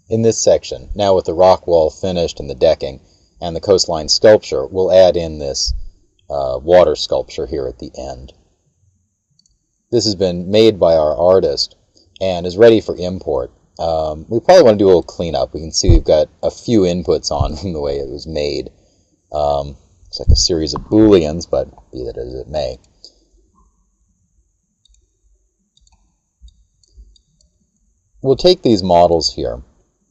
In this section, now with the rock wall finished and the decking and the coastline sculpture, we'll add in this water sculpture here at the end. This has been made by our artist and is ready for import. We probably want to do a little cleanup. We can see we've got a few inputs on from the way it was made. It's like a series of booleans, but be that as it may. We'll take these models here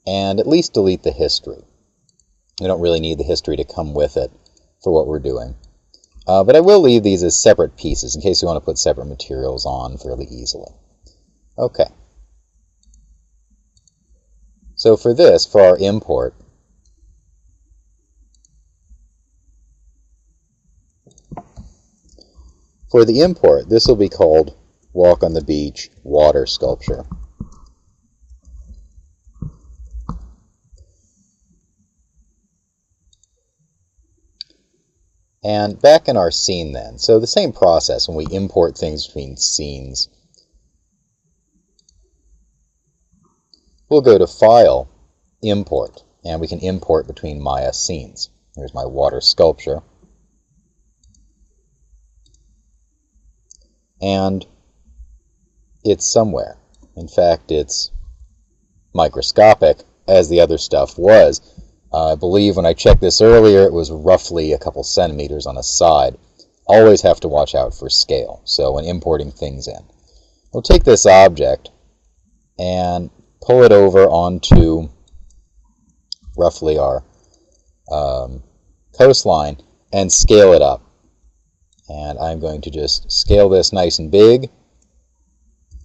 and at least delete the history. We don't really need the history to come with it for what we're doing. But I will leave these as separate pieces in case we want to put separate materials on fairly easily. Okay. So for this, for our import, this will be called Walk on the Beach Water Sculpture. And back in our scene then, so the same process when we import things between scenes. We'll go to File, Import, and we can import between Maya scenes. Here's my water sculpture. And it's somewhere. In fact, it's microscopic, as the other stuff was. I believe when I checked this earlier, it was roughly a couple centimeters on a side. Always have to watch out for scale, so when importing things in. We'll take this object and pull it over onto roughly our coastline and scale it up. And I'm going to just scale this nice and big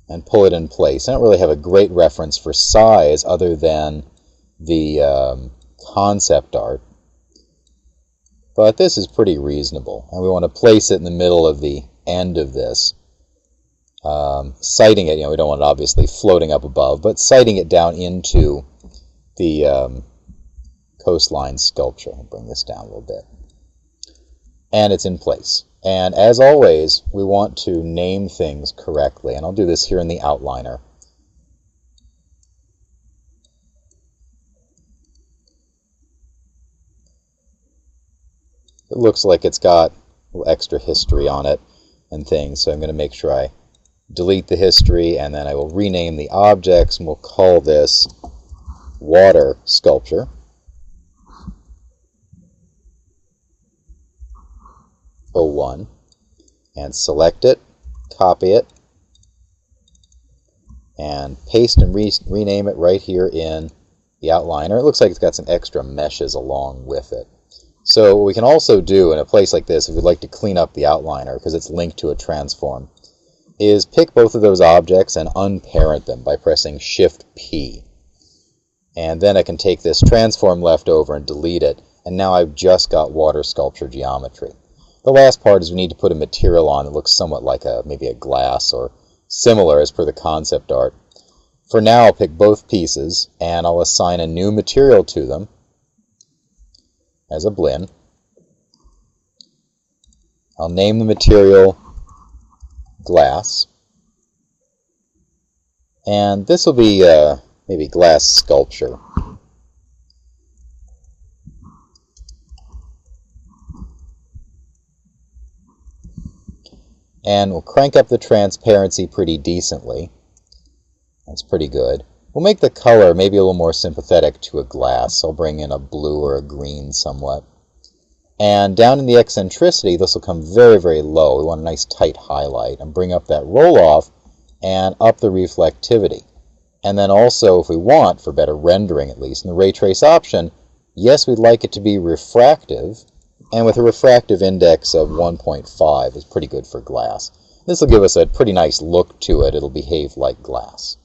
and pull it in place. I don't really have a great reference for size other than the concept art, but this is pretty reasonable, and we want to place it in the middle of the end of this, sighting it. We don't want it obviously floating up above, but sighting it down into the coastline sculpture. I'll bring this down a little bit, and it's in place. And as always, we want to name things correctly, and I'll do this here in the outliner. It looks like it's got a little extra history on it and things, so I'm going to make sure I delete the history, and then I will rename the objects, and we'll call this Water Sculpture. '01, and select it, copy it, and paste and rename it right here in the outliner. It looks like it's got some extra meshes along with it. So what we can also do in a place like this, if we'd like to clean up the outliner because it's linked to a transform, is pick both of those objects and unparent them by pressing Shift-P. And then I can take this transform left over and delete it, and now I've just got water sculpture geometry. The last part is we need to put a material on that looks somewhat like maybe a glass or similar as per the concept art. For now, I'll pick both pieces and I'll assign a new material to them as a blend. I'll name the material glass, and this will be maybe glass sculpture. And we'll crank up the transparency pretty decently. That's pretty good. We'll make the color maybe a little more sympathetic to a glass. I'll bring in a blue or a green somewhat. And down in the eccentricity, this will come very, very low. We want a nice tight highlight. And bring up that roll-off and up the reflectivity. And then also, if we want, for better rendering at least, in the ray trace option, yes, we'd like it to be refractive. And with a refractive index of 1.5 is pretty good for glass. This will give us a pretty nice look to it. It'll behave like glass.